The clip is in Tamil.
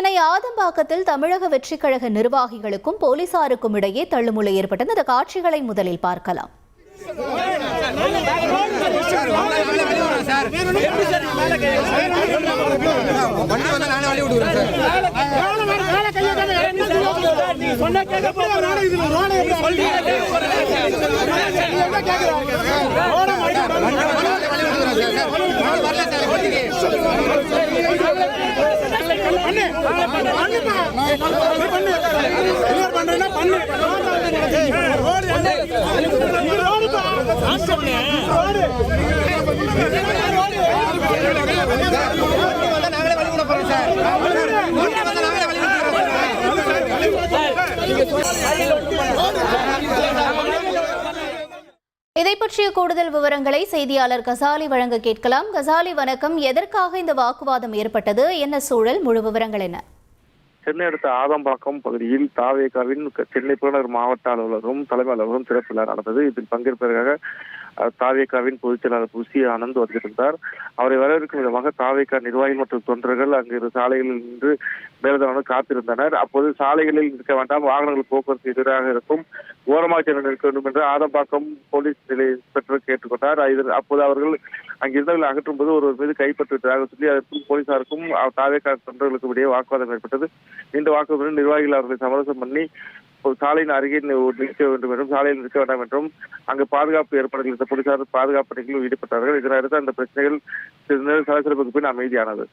சென்னை ஆதம்பாக்கத்தில் தமிழக வெற்றிக் கழக நிர்வாகிகளுக்கும் போலீசாருக்கும் இடையே தள்ளுமுள்ளு ஏற்பட்டது. அந்த காட்சிகளை முதலில் பார்க்கலாம். இதை பற்றிய கூடுதல் விவரங்களை செய்தியாளர் கசாலி வழங்க கேட்கலாம். கசாலி, வணக்கம். எதற்காக இந்த வாக்குவாதம் ஏற்பட்டது? என்ன சூழல்? முழு விவரங்கள் என்ன? சென்னை அடுத்த ஆதம்பாக்கம் பகுதியில் தாவேகாவின் சென்னை புறநகர் மாவட்ட அலுவலரும் தலைமை அலுவலரும் திறப்பு விழா நடந்தது. இதில் பங்கேற்பதற்காக தாவேகாவின் பொதுச் செயலாளர் புசி ஆனந்த் வருகிறார். அவரை வரவேற்கும் விதமாக தாவேகா நிர்வாகிகள் மற்றும் தொண்டர்கள் அங்கு சாலைகளில் நின்று மேலதான காத்திருந்தனர். அப்போது சாலைகளில் நிற்க வேண்டாம், வாகனங்கள் போக்குவரத்து எதிராக இருக்கும், ஓரமாக சென்று நிற்க வேண்டும் என்று ஆதம்பாக்கம் போலீஸ் நிலைய இன்ஸ்பெக்டர் கேட்டுக்கொண்டார். அப்போது அவர்கள் அங்கிருந்தவர்கள் அகற்றும் போது ஒருவர் மீது கைப்பற்றுவதாக சொல்லி அதற்கும் போலீசாருக்கும் தாவேகா தொண்டர்களுக்கும் இடையே வாக்குவாதம் ஏற்பட்டது. இந்த வாக்குவாதத்தில் நிர்வாகிகள் அவர்களை சமரசம் பண்ணி சாலையின் அருகே நிற்க வேண்டும் என்றும் சாலையில் நிற்க வேண்டாம் என்றும் அங்கு பாதுகாப்பு ஏற்பாடுகள் இருந்த போலீசார் பாதுகாப்பு பணிகளில் ஈடுபட்டார்கள். இதனையடுத்து அந்த பிரச்சனைகள் சலசலப்புக்கு பின் அமைதியானது.